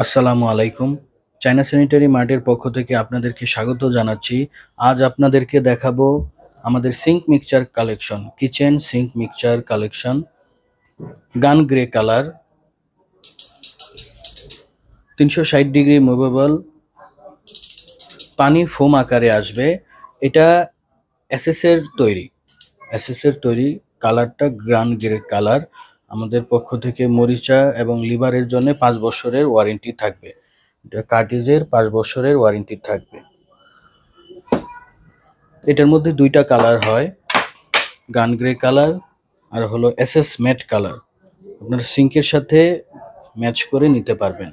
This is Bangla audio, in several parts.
আসসালামু আলাইকুম। চায়না স্যানিটারি মার্টের পক্ষ থেকে আপনাদেরকে স্বাগত জানাচ্ছি। আজ আপনাদেরকে দেখাবো আমাদের sink mixture collection, kitchen sink mixture collection, gun grey colour, 360 degree movable, পানি ফোম আকারে আসবে। এটা এসএস এর তৈরি কালারটা গান গ্রে কালার। আমাদের পক্ষ থেকে মরিচা এবং লিভারের জন্য 5 বছরের ওয়ারেন্টি থাকবে। এটা কার্টিজের 5 বছরের ওয়ারেন্টি থাকবে। এটার মধ্যে দুইটা কালার হয়, গান গ্রে কালার আর হলো এসএস ম্যাট কালার। আপনার সিঙ্কের সাথে ম্যাচ করে নিতে পারবেন।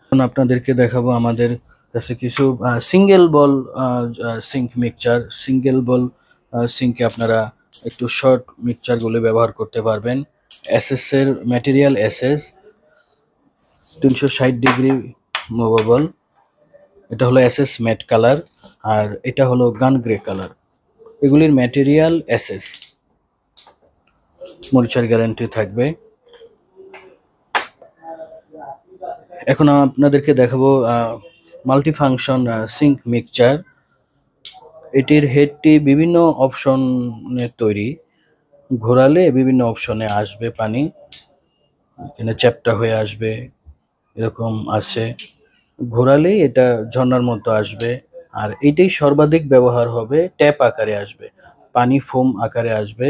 এখন আপনাদেরকে দেখাবো আমাদের কাছে কিছু সিঙ্গেল বল সিঙ্কে আপনারা একটু শর্ট মিক্সচারগুলো ব্যবহার করতে পারবেন। এসএস এর ম্যাটেরিয়াল এসএস 360 ডিগ্রি মুভেবল। এটা হলো এসএস ম্যাট কালার আর এটা হলো গান গ্রে কালার। এগুলির ম্যাটেরিয়াল এসএস, মরিচার গ্যারান্টি থাকবে। এখন আপনাদেরকে দেখাবো মাল্টি ফাংশন সিঙ্ক মিক্সচার। এটির হেডটি বিভিন্ন অপশনে তৈরি, ঘোরালে বিভিন্ন অপশনে আসবে পানি, এখানে চ্যাপ্টা হয়ে আসবে, এরকম আছে। ঘোরালেই এটা ঝর্ণার মতো আসবে। আর এটাই সর্বাধিক ব্যবহার হবে, ট্যাপ আকারে আসবে, পানি ফোম আকারে আসবে,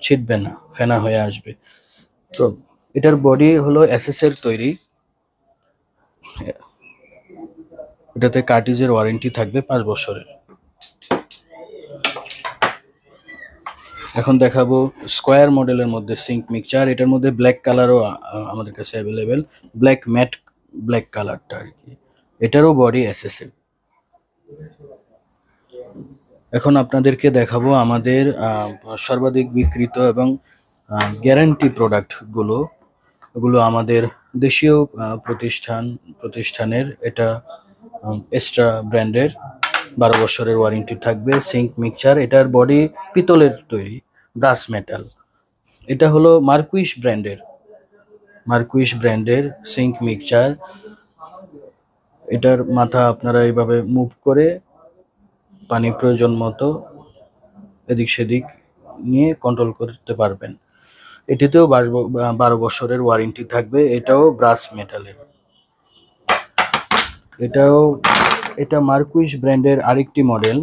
ছিটবে না, ফেনা হয়ে আসবে। তো এটার বডি হলো এসএস এর তৈরি। এটাতে কার্টিজের ওয়ারেন্টি থাকবে 5 বছরের। এখন দেখাবো স্কোয়ার মডেলের মধ্যে সিঙ্ক মিক্সচার। এটার মধ্যে ব্ল্যাক কালারও আমাদের কাছে অ্যাভেলেবেল, ব্ল্যাক ম্যাট ব্ল্যাক কালারটা আর কি। এটারও বডি এসএস এর। এখন আপনাদেরকে দেখাবো আমাদের সর্বাধিক বিক্রিত এবং গ্যারান্টি প্রোডাক্টগুলো। এগুলো আমাদের দেশীয় প্রতিষ্ঠানের। এটা এক্সট্রা ব্র্যান্ডের, 12 বছরের ওয়ারেন্টি থাকবে। সিঙ্ক মিক্সচার, এটার বডি পিতলের তৈরি, ব্রাস মেটাল। এটা হলো মার্কুইশ ব্র্যান্ডের সিঙ্ক মিক্সচার। এটার মাথা আপনারা এইভাবে মুভ করে পানি প্রয়োজন মতো এদিক সেদিক নিয়ে কন্ট্রোল করতে পারবেন। এটিতেও 12 বছরের ওয়ারেন্টি থাকবে। এটাও ব্রাস মেটালের। এটা মার্কুইশ ব্র্যান্ডের আরেকটি মডেল।